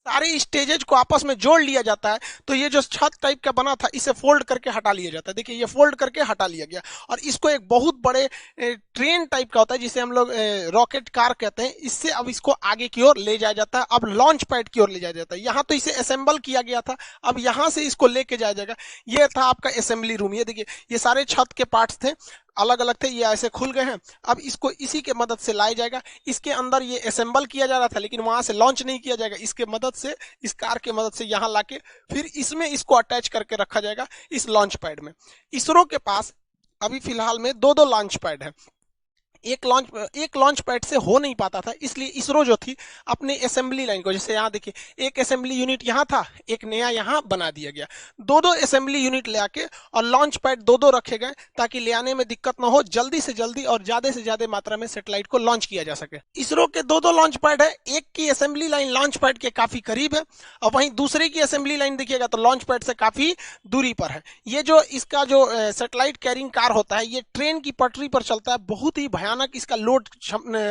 सारे स्टेजेज को आपस में जोड़ लिया जाता है। तो ये जो छत टाइप का बना था इसे फोल्ड करके हटा लिया जाता है। देखिए ये फोल्ड करके हटा लिया गया और इसको एक बहुत बड़े ट्रेन टाइप का होता है जिसे हम लोग रॉकेट कार कहते हैं, इससे अब इसको आगे की ओर ले जाया जाता है। अब लॉन्च पैड की ओर ले जाया जाता है। यहाँ तो इसे असेंबल किया गया था, अब यहाँ से इसको लेके जाया जाएगा। ये था आपका असेंबली रूम। ये देखिए ये सारे छत के पार्ट्स थे, अलग अलग थे, ये ऐसे खुल गए हैं। अब इसको इसी के मदद से लाया जाएगा। इसके अंदर ये असेंबल किया जा रहा था लेकिन वहां से लॉन्च नहीं किया जाएगा, इसके मदद से, इस कार के मदद से यहाँ लाके फिर इसमें इसको अटैच करके रखा जाएगा इस लॉन्च पैड में। इसरो के पास अभी फिलहाल में दो दो लॉन्च पैड है। एक लॉन्च पैड से हो नहीं पाता था, इसलिए इसरो जो थी अपने असेंबली लाइन को, जैसे यहाँ देखिए एक असेंबली यूनिट यहाँ था, एक नया यहाँ बना दिया गया। दो दो असेंबली यूनिट ले आके और लॉन्च पैड दो दो रखे गए ताकि ले आने में दिक्कत ना हो, जल्दी से जल्दी और ज्यादा से ज्यादा मात्रा में सैटेलाइट को लॉन्च किया जा सके। इसरो के दो दो लॉन्च पैड है, एक की असेंबली लाइन लॉन्च पैड के काफी करीब है और वहीं दूसरे की असेंबली लाइन देखिएगा तो लॉन्च पैड से काफी दूरी पर है। ये जो इसका जो सैटेलाइट कैरिंग कार होता है ये ट्रेन की पटरी पर चलता है, बहुत ही भयानक इसका लोड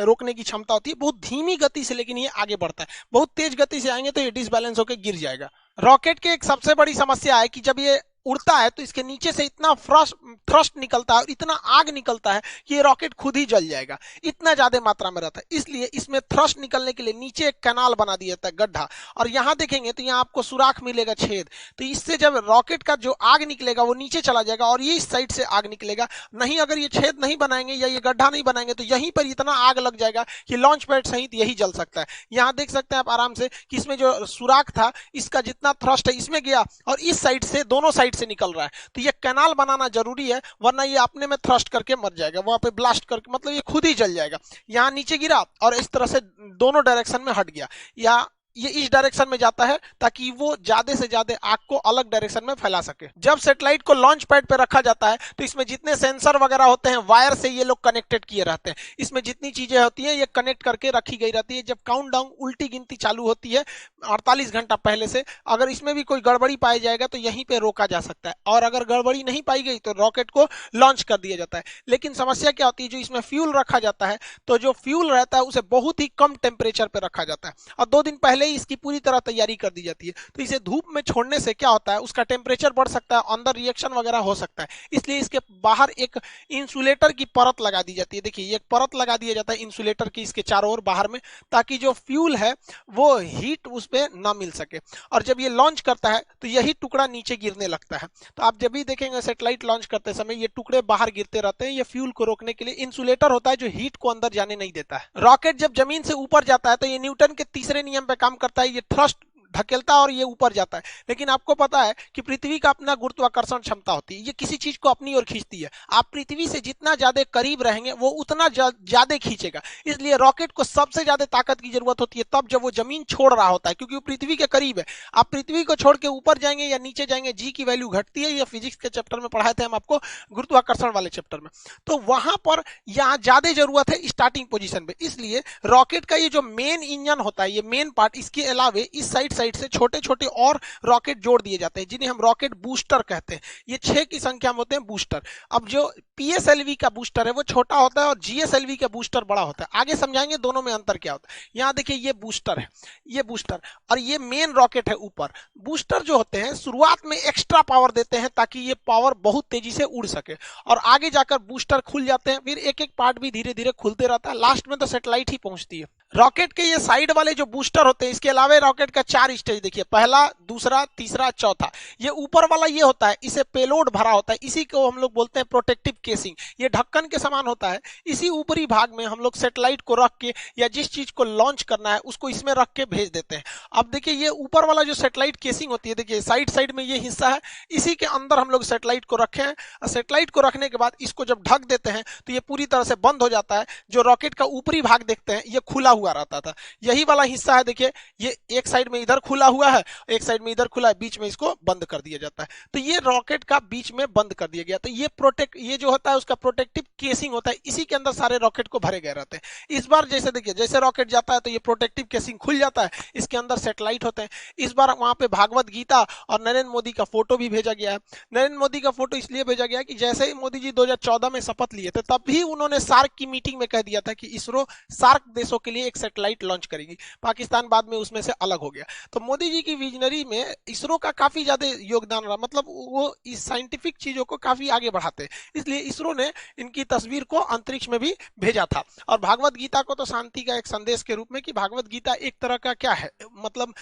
रोकने की क्षमता होती है, बहुत धीमी गति से लेकिन ये आगे बढ़ता है। बहुत तेज गति से आएंगे तो ये डिसबैलेंस होकर गिर जाएगा। रॉकेट की एक सबसे बड़ी समस्या है कि जब ये उड़ता है तो इसके नीचे से इतना थ्रस्ट निकलता है और इतना आग निकलता है कि ये रॉकेट खुद ही जल जाएगा, इतना ज्यादा मात्रा में रहता है। इसलिए इसमें थ्रस्ट निकलने के लिए नीचे एक कैनाल बना दिया जाता है, गड्ढा, और यहाँ देखेंगे तो यहाँ आपको सुराख मिलेगा, छेद। तो इससे जब रॉकेट का जो आग निकलेगा वो नीचे चला जाएगा और ये इस साइड से आग निकलेगा। नहीं अगर ये छेद नहीं बनाएंगे या ये गड्ढा नहीं बनाएंगे तो यहीं पर इतना आग लग जाएगा कि लॉन्च पैड सहित यही जल सकता है। यहाँ देख सकते हैं आप आराम से कि इसमें जो सुराख था इसका जितना थ्रस्ट है इसमें गया और इस साइड से दोनों साइड से निकल रहा है। तो ये कैनाल बनाना जरूरी है वरना ये अपने में थ्रस्ट करके मर जाएगा, वहां पे ब्लास्ट करके, मतलब ये खुद ही जल जाएगा। यहाँ नीचे गिरा और इस तरह से दोनों डायरेक्शन में हट गया, या ये इस डायरेक्शन में जाता है ताकि वो ज्यादा से ज्यादा आग को अलग डायरेक्शन में फैला सके। जब सैटेलाइट को लॉन्च पैड पे रखा जाता है तो इसमें जितने सेंसर वगैरह होते हैं वायर से ये लोग कनेक्टेड किए रहते हैं। इसमें जितनी चीजें होती हैं ये कनेक्ट करके रखी गई रहती है। जब काउंटडाउन उल्टी गिनती चालू होती है 48 घंटा पहले से, अगर इसमें भी कोई गड़बड़ी पाई जाएगा तो यहीं पे रोका जा सकता है, और अगर गड़बड़ी नहीं पाई गई तो रॉकेट को लॉन्च कर दिया जाता है। लेकिन समस्या क्या होती है, जो इसमें फ्यूल रखा जाता है तो जो फ्यूल रहता है उसे बहुत ही कम टेम्परेचर पे रखा जाता है और 2 दिन पहले ही इसकी पूरी तरह तैयारी कर दी जाती है। तो इसे धूप में छोड़ने से क्या होता है, उसका टेम्परेचर बढ़ सकता है, अंदर रिएक्शन वगैरह हो सकता है। इसलिए इसके बाहर एक इंसुलेटर की परत लगा दी जाती है। देखिए एक परत लगा दिया जाता है इंसुलेटर की इसके चारों ओर बाहर में, ताकि जो फ्यूल है वो हीट उस पर ना मिल सके। और जब ये लॉन्च करता है तो यही टुकड़ा नीचे गिरने लगता है। तो आप जब भी देखेंगे सैटेलाइट लॉन्च करते समय ये टुकड़े बाहर गिरते रहते हैं। ये फ्यूल को रोकने के लिए इंसुलेटर होता है जो हीट को अंदर जाने नहीं देता है। रॉकेट जब जमीन से ऊपर जाता है तो ये न्यूटन के तीसरे नियम पे काम करता है, ये थ्रस्ट ढकेलता है और ये ऊपर जाता है। लेकिन आपको पता है कि पृथ्वी का अपना गुरुत्वाकर्षण क्षमता होती है, ये किसी चीज को अपनी ओर खींचती है। आप पृथ्वी से जितना ज्यादा करीब रहेंगे वो उतना ज्यादा खींचेगा। इसलिए रॉकेट को सबसे ज्यादा ताकत की जरूरत होती है तब जब वो जमीन छोड़ रहा होता है, क्योंकि वो पृथ्वी के करीब है। आप पृथ्वी को छोड़ के ऊपर जाएंगे या नीचे जाएंगे जी की वैल्यू घटती है। ये फिजिक्स के चैप्टर में पढ़ाए थे हम आपको, गुरुत्वाकर्षण वाले चैप्टर में। तो वहां पर यहाँ ज्यादा जरूरत है स्टार्टिंग पोजिशन पे। इसलिए रॉकेट का ये जो मेन इंजन होता है, ये मेन पार्ट, इसके अलावे इस साइड से छोटे छोटे और रॉकेट जोड़ दिए जाते हैं जिन्हें हम रॉकेट बूस्टर कहते हैं। ये 6 की संख्या में होते हैं बूस्टर। अब जो पीएसएलवी का बूस्टर है वो छोटा होता है और जीएसएलवी का बूस्टर बड़ा होता है। आगे समझाएंगे दोनों में अंतर क्या होता है। यहाँ देखिए ये बूस्टर है, ये बूस्टर, और ये मेन रॉकेट है ऊपर। बूस्टर जो होते हैं शुरुआत में एक्स्ट्रा पावर देते हैं ताकि ये पावर बहुत तेजी से उड़ सके, और आगे जाकर बूस्टर खुल जाते हैं, फिर एक एक पार्ट भी धीरे धीरे खुलते रहता है, लास्ट में तो सैटेलाइट ही पहुंचती है। रॉकेट के ये साइड वाले जो बूस्टर होते हैं, इसके अलावा रॉकेट का 4 स्टेज देखिए, पहला, दूसरा, तीसरा, चौथा। ये ऊपर वाला ये होता है, इसे पेलोड भरा होता है, इसी को हम लोग बोलते हैं प्रोटेक्टिव केसिंग। ये ढक्कन के समान होता है। इसी ऊपरी भाग में हम लोग सैटेलाइट को रख के या जिस चीज को लॉन्च करना है उसको इसमें रख के भेज देते हैं। अब देखिए ये ऊपर वाला जो सैटेलाइट केसिंग होती है, देखिए साइड साइड में ये हिस्सा है, इसी के अंदर हम लोग सैटेलाइट को रखे हैं। सैटेलाइट को रखने के बाद इसको जब ढक देते हैं तो ये पूरी तरह से बंद हो जाता है। जो रॉकेट का ऊपरी भाग देखते हैं ये खुला हुआ रहता था, यही वाला हिस्सा है। देखिए ये एक साइड में इधर खुला हुआ है, एक साइड में इधर खुला है, बीच में इसको बंद कर दिया जाता है। तो ये रॉकेट का बीच में बंद कर दिया गया। तो ये जो होता है उसका प्रोटेक्टिव केसिंग होता है, इसी के अंदर सारे रॉकेट को भरे गए रहते हैं। इस बार जैसे देखिए जैसे रॉकेट जाता है तो ये प्रोटेक्टिव केसिंग खुल जाता है, इसके अंदर सैटेलाइट होते हैं। इस बार वहां पे भागवत गीता और नरेंद्र मोदी का फोटो भी भेजा गया है। नरेंद्र मोदी का फोटो इसलिए भेजा गया कि जैसे ही मोदी जी 2014 में शपथ लिए थे तब भी उन्होंने सार्क की मीटिंग में कह दिया था कि इसरो सार्क देशों के लिए एक सैटेलाइट लॉन्च करेगी। पाकिस्तान बाद में उसमें से अलग हो गया। तो मोदी जी की विजनरी में इसरो का काफी ज्यादा योगदान रहा, मतलब वो इस साइंटिफिक चीजों को काफी आगे बढ़ाते हैं, इसलिए इसरो ने इनकी तस्वीर को अंतरिक्ष में भी भेजा था। और भागवत गीता को तो शांति का एक संदेश के रूप में, कि भागवत गीता एक तरह का क्या है, मतलब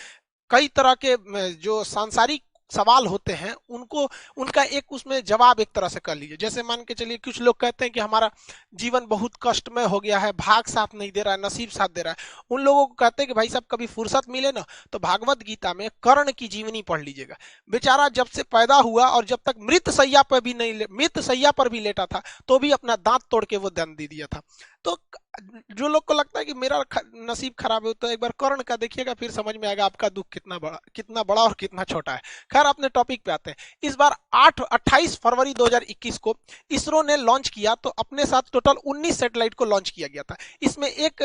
कई तरह के जो सांसारिक सवाल होते हैं उनको, उनका एक उसमें जवाब एक तरह से कर लीजिए। जैसे मान के चलिए कुछ लोग कहते हैं कि हमारा जीवन बहुत कष्टमय हो गया है, भाग साथ नहीं दे रहा है, नसीब साथ दे रहा है, उन लोगों को कहते हैं कि भाई साहब कभी फुर्सत मिले ना तो भागवत गीता में कर्ण की जीवनी पढ़ लीजिएगा। बेचारा जब से पैदा हुआ और जब तक मृत सैया पर भी लेटा था तो भी अपना दांत तोड़ के वो दंड दे दिया था। तो जो लोग को लगता है कि मेरा नसीब खराब है, तो एक बार कर्ण का देखिएगा, फिर समझ में आएगा आपका दुख कितना बड़ा और कितना छोटा है। खैर अपने टॉपिक पे आते हैं। इस बार 28 फरवरी 2021 को इसरो ने लॉन्च किया, तो अपने साथ टोटल 19 सैटेलाइट को लॉन्च किया गया था। इसमें एक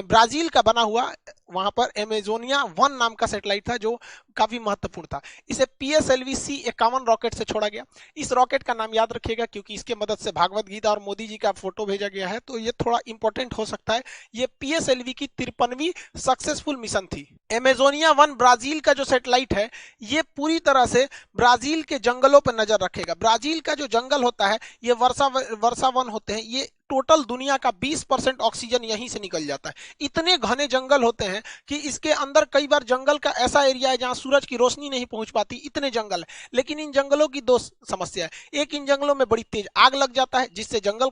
ब्राजील का बना हुआ वहां पर एमेजोनिया 1 नाम का सैटेलाइट था, जो काफी महत्वपूर्ण था। इसे PSLV-C51 रॉकेट से छोड़ा गया। इस रॉकेट का नाम याद रखिएगा क्योंकि इसके मदद से भागवत गीता और मोदी जी का फोटो भेजा गया है, तो ये थोड़ा इंपॉर्टेंट हो सकता है। ये PSLV की 53वीं सक्सेसफुल मिशन थी। एमेजोनिया 1 ब्राजील का जो सैटेलाइट है, ये पूरी तरह से ब्राजील के जंगलों पर नजर रखेगा। ब्राजील का जो जंगल होता है, ये वर्षा वन होते हैं, ये टोटल दुनिया का 20% ऑक्सीजन यहीं से निकल जाता है। इतने घने जंगल होते हैं कि इसके अंदर कई बार जंगल का ऐसा एरिया है जहां सूरज की रोशनी नहीं पहुंच पाती, इतने जंगल है। लेकिन इन जंगलों की दो समस्या है। एक, इन जंगलों में बड़ी तेज आग लग जाता है जिससे जंगल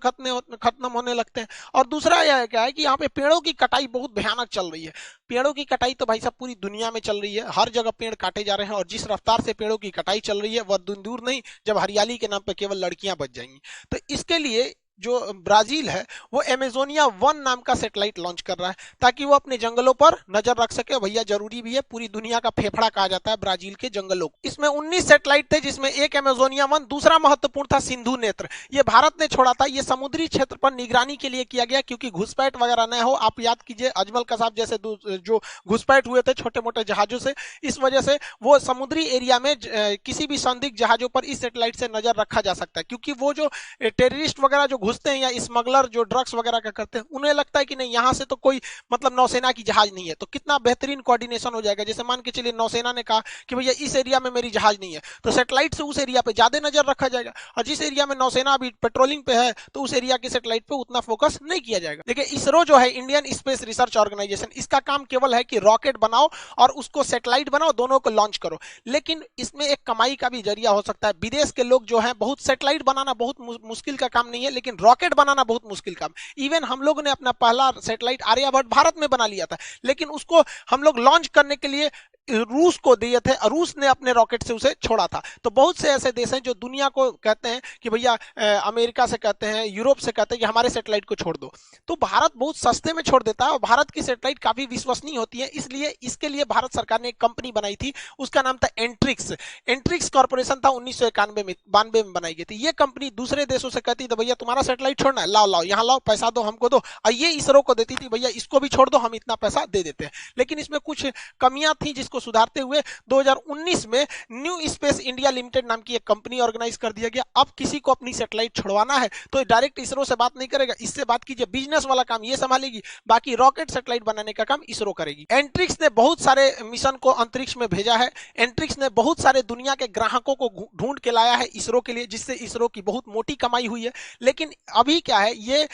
खत्म होने लगते हैं। और दूसरा यह क्या है कि यहाँ पे पेड़ों की कटाई बहुत भयानक चल रही है। पेड़ों की कटाई तो भाई साहब पूरी दुनिया में चल रही है, हर जगह पेड़ काटे जा रहे हैं, और जिस रफ्तार से पेड़ों की कटाई चल रही है वह दूर नहीं जब हरियाली के नाम पे केवल लड़कियां बच जाएंगी। तो इसके लिए जो ब्राजील है वो एमेजोनिया 1 नाम का सैटेलाइट लॉन्च कर रहा है, ताकि वो अपने जंगलों पर नजर रख सके। भैया जरूरी भी है, पूरी दुनिया का फेफड़ा कहा जाता है ब्राजील के जंगलों को। इसमें 19 सैटेलाइट थे, जिसमें एक एमेजोनिया 1, दूसरा महत्वपूर्ण था सिंधु नेत्र। ये भारत ने छोड़ा था। ये समुद्री क्षेत्र पर निगरानी के लिए किया गया, क्योंकि घुसपैठ वगैरह न हो। आप याद कीजिए अजमल कसाब जैसे जो घुसपैठ हुए थे छोटे मोटे जहाजों से, इस वजह से वो समुद्री एरिया में किसी भी संदिग्ध जहाजों पर इस सैटेलाइट से नजर रखा जा सकता है। क्योंकि वो जो टेररिस्ट वगैरह जो घुसते हैं या स्मगलर जो ड्रग्स वगैरह का करते हैं, उन्हें लगता है कि नहीं यहां से तो कोई मतलब नौसेना की जहाज नहीं है, तो कितना बेहतरीन कोऑर्डिनेशन हो जाएगा। जैसे मान के चलिए नौसेना ने कहा कि भैया इस एरिया में मेरी जहाज नहीं है, तो सैटेलाइट से उस एरिया पे ज्यादा नजर रखा जाएगा, और जिस एरिया में नौसेना अभी पेट्रोलिंग पे है तो उस एरिया के सैटेलाइट पे उतना फोकस नहीं किया जाएगा। देखिए इसरो जो है, इंडियन स्पेस रिसर्च ऑर्गेनाइजेशन, इसका काम केवल है कि रॉकेट बनाओ और उसको सैटेलाइट बनाओ, दोनों को लॉन्च करो। लेकिन इसमें एक कमाई का भी जरिया हो सकता है। विदेश के लोग जो है, बहुत सैटेलाइट बनाना बहुत मुश्किल का काम नहीं है, लेकिन रॉकेट बनाना बहुत मुश्किल काम। इवन हम लोग ने अपना पहला सैटेलाइट आर्यभट्ट भारत में बना लिया था, लेकिन उसको हम लोग लॉन्च करने के लिए रूस को दिए थे, और रूस ने अपने रॉकेट से उसे छोड़ा था। तो बहुत से ऐसे देश हैं जो दुनिया को कहते हैं कि भैया अमेरिका से कहते हैं, यूरोप से कहते हैं कि हमारे सैटेलाइट को छोड़ दो, तो भारत बहुत सस्ते में छोड़ देता है, और भारत की सैटेलाइट काफी विश्वसनीय होती है। इसलिए इसके लिए भारत सरकार ने एक कंपनी बनाई थी, उसका नाम था एंट्रिक्स कॉर्पोरेशन था। 1992 में बनाई गई थी। ये कंपनी दूसरे देशों से कहती तो भैया तुम्हारा सैटेलाइट छोड़ना है, लाओ यहाँ लाओ, पैसा दो हमको दो, और ये इसरो को देती थी भैया इसको भी छोड़ दो, हम इतना पैसा दे देते हैं। लेकिन इसमें कुछ कमियां थी जिसको सुधारते हुए 2019 में न्यू स्पेस इंडिया लिमिटेड नाम की एक कंपनी ऑर्गेनाइज कर दिया गया। अब किसी को अपनी सैटेलाइट छुड़वाना है तो डायरेक्ट इसरो से बात नहीं करेगा, इससे बात कीजिए, बिजनेस वाला काम ये संभालेगी, बाकी रॉकेट सैटेलाइट बनाने का काम इसरो करेगी। एंट्रिक्स ने बहुत सारे मिशन को अंतरिक्ष में भेजा है। एंट्रिक्स ने बहुत सारे दुनिया के ग्राहकों को ढूंढ के लाया है इसरो के लिए, जिससे इसरो की बहुत मोटी कमाई हुई है। लेकिन अभी क्या है, ये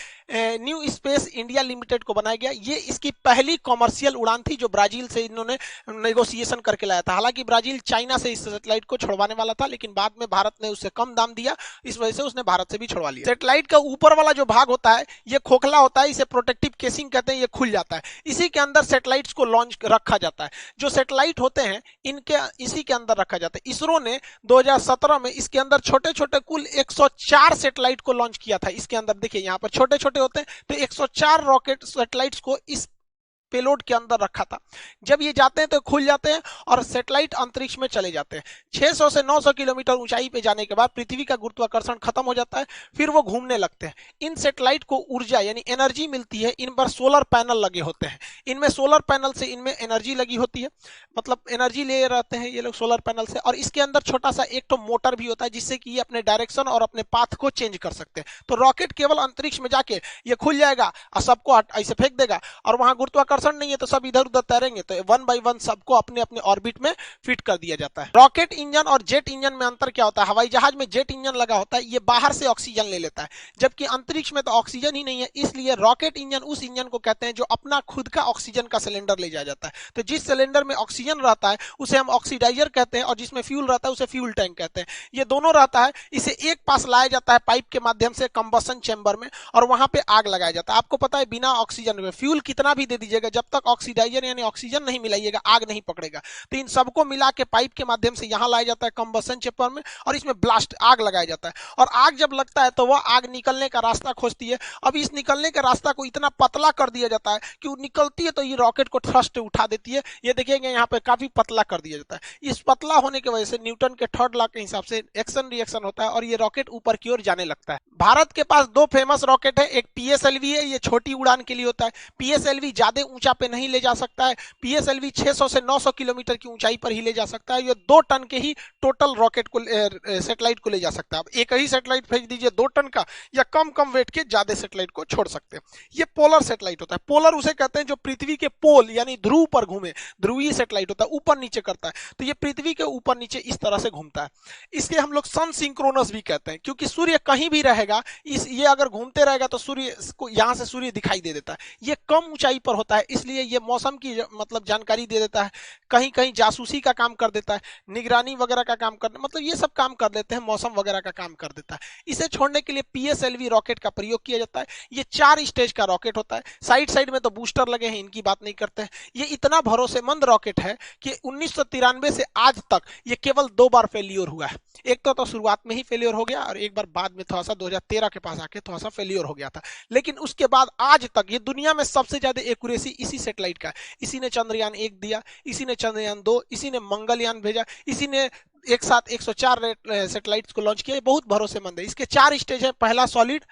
न्यू स्पेस इंडिया लिमिटेड को बनाया गया। ये इसकी पहली कॉमर्शियल उड़ान थी जो ब्राजील से इन्होंने नेगोशिएशन करके लाया था। हालांकि ब्राजील चाइना से इस सैटेलाइट को छुड़वाने वाला था, लेकिन बाद में भारत ने उससे कम दाम दिया, इस वजह से उसने भारत से भी छुड़वा लिया। सैटेलाइट का ऊपर वाला जो भाग होता है ये खोखला होता है, इसे प्रोटेक्टिव केसिंग कहते हैं, ये खुल जाता है। इसी के अंदर सैटेलाइट्स को लॉन्च रखा जाता है। जो सैटेलाइट होते हैं इनके इसी के अंदर रखा जाता है। इसरो ने 2017 में इसके अंदर छोटे छोटे कुल 104 सैटेलाइट को लॉन्च किया था। इसके अंदर देखिए यहाँ पर छोटे छोटे होते हैं, तो 104 रॉकेट सैटेलाइट्स को इस पेलोड के अंदर रखा था। जब ये जाते हैं तो खुल जाते हैं और सैटेलाइट अंतरिक्ष में चले जाते हैं। 600 से 900 किलोमीटर ऊंचाई पे जाने के बाद पृथ्वी का गुरुत्वाकर्षण खत्म हो जाता है, फिर वो घूमने लगते हैं। इन सैटेलाइट को ऊर्जा यानी एनर्जी मिलती है। इन पर सोलर पैनल लगे होते हैं, इनमें सोलर पैनल से इनमें एनर्जी लगी होती है, मतलब एनर्जी ले रहते हैं ये लोग सोलर पैनल से। और इसके अंदर छोटा सा एक तो मोटर भी होता है, जिससे कि ये अपने डायरेक्शन और अपने पाथ को चेंज कर सकते हैं। तो रॉकेट केवल अंतरिक्ष में जाके ये खुल जाएगा और सबको ऐसे फेंक देगा, और वहां गुरुत्वाकर्षण 1% नहीं है तो सब इधर उधर तैरेंगे, तो 1 बाई 1 सबको अपने अपने ऑर्बिट में फिट कर दिया जाता है। रॉकेट इंजन और जेट इंजन में अंतर क्या होता है? हवाई जहाज में जेट इंजन लगा होता है, ये बाहर से ऑक्सीजन ले लेता है, जबकि अंतरिक्ष में तो ऑक्सीजन ही नहीं है, इसलिए रॉकेट इंजन उस इंजन को कहते हैं जो अपना खुद का ऑक्सीजन का सिलेंडर ले जाया जाता है। तो जिस सिलेंडर में ऑक्सीजन रहता है उसे हम ऑक्सीडाइजर कहते हैं, और जिसमें फ्यूल रहता है उसे फ्यूल टैंक कहते हैं। ये दोनों रहता है, इसे एक पास लाया जाता है पाइप के माध्यम से कंबशन चेंबर में, और वहां पे आग लगाया जाता है। आपको पता है बिना ऑक्सीजन में फ्यूल कितना भी दे दीजिएगा, जब तक ऑक्सीडाइजर यानी ऑक्सीजन नहीं मिलाइएगा आग नहीं पकड़ेगा। तो इन सबको मिला के पाइप के माध्यम से यहां लाया जाता है कंबशन चेंबर में, और इसमें ब्लास्ट आग लगाया जाता है। और आग जब लगता है तो वह आग निकलने का रास्ता खोजती है। अब इस निकलने के रास्ता को इतना पतला कर दिया जाता है कि वो निकलती है तो ये रॉकेट को थ्रस्ट उठा देती है। ये देखिएगा यहाँ पे काफी पतला कर दिया जाता है। इस पतला होने की वजह से न्यूटन के थर्ड लॉ के हिसाब से एक्शन रिएक्शन होता है और ये रॉकेट ऊपर की ओर जाने लगता है। भारत के पास दो फेमस रॉकेट है, एक पीएसएलवी है, ये छोटी उड़ान के लिए होता है। पीएसएलवी ज्यादा ऊंचा पे नहीं ले जा सकता है, पीएसएलवी 600 से 900 किलोमीटर की ऊंचाई पर ही ले जा सकता है। ये 2 टन के ही टोटल रॉकेट को सैटेलाइट को ले जा सकता है। अब एक ही सैटेलाइट भेज दीजिए 2 टन का, या कम वेट के ज्यादा सैटेलाइट को छोड़ सकते हैं। ये पोलर सैटेलाइट होता है। पोलर उसे कहते हैं जो पृथ्वी के पोल यानी ध्रुव पर घूमे, ध्रुवीय सैटेलाइट होता है, ऊपर नीचे करता है। तो ये पृथ्वी के ऊपर नीचे इस तरह से घूमता है। इसके हम लोग सन सिंक्रोनस भी कहते हैं, क्योंकि सूर्य कहीं भी रहेगा, ये अगर घूमते रहेगा तो सूर्य को यहां से सूर्य दिखाई दे देता है। ये कम ऊंचाई पर होता है, इसलिए ये मौसम की मतलब जानकारी दे देता है, कहीं कहीं जासूसी का काम कर देता है, निगरानी वगैरह का काम कर, मतलब ये सब काम कर देते हैं, मौसम वगैरह का काम कर देता है। इसे छोड़ने के लिए पीएसएलवी रॉकेट का प्रयोग किया जाता है। ये 4 स्टेज का रॉकेट होता है। साइड में तो बूस्टर लगे हैं, इनकी बात नहीं करते हैं। ये इतना भरोसेमंद रॉकेट है कि 1993 से आज तक ये केवल 2 बार फेलियर हुआ है। एक तो शुरुआत में ही फेलियर हो गया, और एक बार बाद में थोड़ा सा 2013 के पास आके थोड़ा सा फेलियर हो गया था। लेकिन उसके बाद आज तक ये दुनिया में सबसे ज्यादा एक्यूरेसी इसी सैटेलाइट का है। इसी ने चंद्रयान 1 दिया, इसी ने चंद्रयान 2, इसी ने मंगलयान भेजा, इसी ने एक साथ 104 सैटेलाइट्स को लॉन्च किया। ये बहुत भरोसेमंद है। इसके 4 स्टेज है, पहला सॉलिड,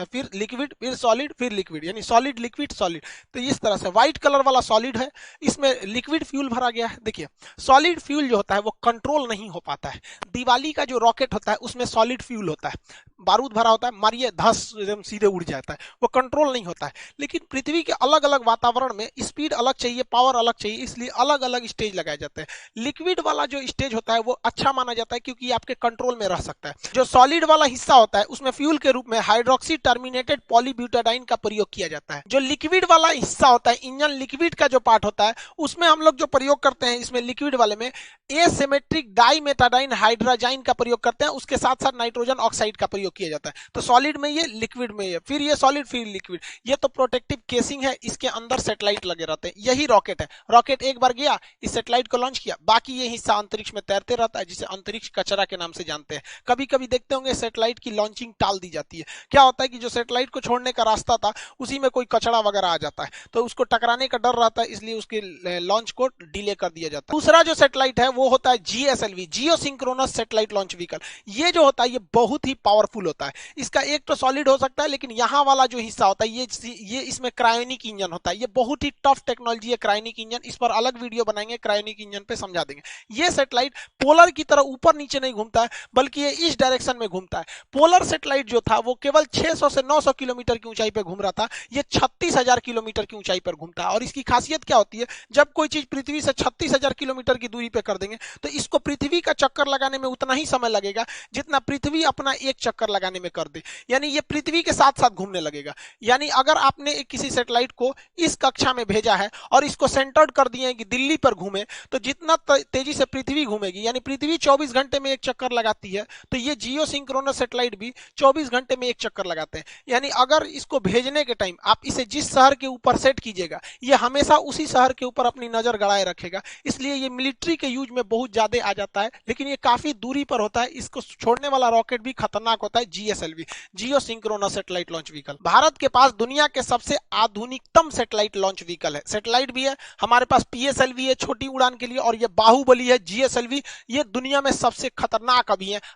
फिर लिक्विड, फिर सॉलिड, फिर लिक्विड, यानी सॉलिड लिक्विड सॉलिड। तो इस तरह से व्हाइट कलर वाला सॉलिड है, इसमें लिक्विड फ्यूल भरा गया है। देखिए सॉलिड फ्यूल जो होता है वो कंट्रोल नहीं हो पाता है। दिवाली का जो रॉकेट होता है उसमें सॉलिड फ्यूल होता है, बारूद भरा होता है, मारिए धस एकदम सीधे उड़ जाता है, वो कंट्रोल नहीं होता है। लेकिन पृथ्वी के अलग अलग वातावरण में स्पीड अलग चाहिए, पावर अलग चाहिए, इसलिए अलग अलग स्टेज लगाए जाते हैं। लिक्विड वाला जो स्टेज होता है वो अच्छा माना जाता है, क्योंकि आपके कंट्रोल में रह सकता है। जो सॉलिड वाला हिस्सा होता है उसमें फ्यूल के रूप में हाइड्रोक्सी टर्मिनेटेड पॉलीब्यूटाडाइन का प्रयोग किया जाता है। जो लिक्विड वाला हिस्सा होता है, इंजन लिक्विड का जो पार्ट होता है, उसमें हम लोग जो प्रयोग करते हैं, इसमें लिक्विड वाले में एसिमेट्रिक डाइमेटाडाइन हाइड्रोजाइन का प्रयोग करते हैं, उसके साथ साथ नाइट्रोजन ऑक्साइड का प्रयोग किया जाता है। तो सॉलिड में ये, लिक्विड में ये, फिर ये सॉलिड, फिर लिक्विड। ये तो प्रोटेक्टिव केसिंग है, इसके अंदर सैटेलाइट लगे रहते हैं। यही रॉकेट है। रॉकेट एक बार गया, इस सैटेलाइट को लॉन्च किया, बाकी ये हिस्सा अंतरिक्ष में तैरते रहता है, जिसे अंतरिक्ष कचरा के नाम से जानते हैं। कभी कभी देखते होंगे सैटेलाइट की लॉन्चिंग टाल दी जाती है। क्या होता है कि जो सैटेलाइट को छोड़ने का रास्ता था उसी में कोई कचरा वगैरह आ जाता है, तो उसको टकराने का डर रहता है, इसलिए उसके लॉन्च को डिले कर दिया जाता है। दूसरा जो सैटेलाइट है वो होता है GSLV, geosynchronous satellite launch vehicle. ये जो होता है ये बहुत ही पावरफुल होता है। इसका एक तो सॉलिड हो सकता है, लेकिन यहाँ वाला जो हिस्सा होता है ये इसमें क्रायोनिक इंजन होता है। ये बहुत ही टफ टेक्नोलॉजी है क्रायोनिक इंजन, इस पर अलग वीडियो बनाएंगे, क्रायोनिक इंजन पे समझा देंगे। ये सैटेलाइट पोलर की तरह ऊपर नीचे नहीं घूमता है, बल्कि ये इस डायरेक्शन में घूमता है। पोलर सैटेलाइट जो था वो केवल 600 से 900 किलोमीटर की ऊंचाई पर घूम रहा था, ये 36,000 किलोमीटर की ऊंचाई पर घूमता है। और इसकी खासियत क्या होती है, जब कोई चीज पृथ्वी से 36,000 किलोमीटर की दूरी पे कर देंगे तो इसको पृथ्वी का चक्कर लगाने में उतना ही समय लगेगा जितना पृथ्वी अपना एक चक्कर लगाने में कर दे, यानी ये पृथ्वी के साथ साथ घूमने लगेगा। यानी अगर आपने एक किसी सैटेलाइट को इस कक्षा में भेजा है और इसको सेंटर्ड कर दिए कि दिल्ली पर घूमे, तो जितना तेजी से पृथ्वी घूमेगी, यानी पृथ्वी 24 घंटे में एक चक्कर लगाती है, तो ये जियो सिंक्रोनस सैटेलाइट भी 24 घंटे में एक चक्कर लगाते हैं। यानी अगर इसको भेजने के टाइम आप इसे जिस शहर के ऊपर सेट कीजिएगा, ये हमेशा उसी शहर के ऊपर अपनी नजर गड़ाए रखेगा। इसलिए ये मिलिट्री के यूज में बहुत ज्यादा आ जाता है, लेकिन ये काफी दूरी पर होता है। इसको छोड़ने वाला रॉकेट भी खतरनाक होता है, GSLV, geosynchronous satellite launch vehicle. Bharat के पास दुनिया के सबसे आधुनिकतम सैटेलाइट लॉन्च व्हीकल है। सैटेलाइट भी है हमारे पास, पीएसएलवी है छोटी उड़ान के लिए, और ये बाहुबली है जीएसएलवी, ये दुनिया में सबसे खतरनाक अभी है।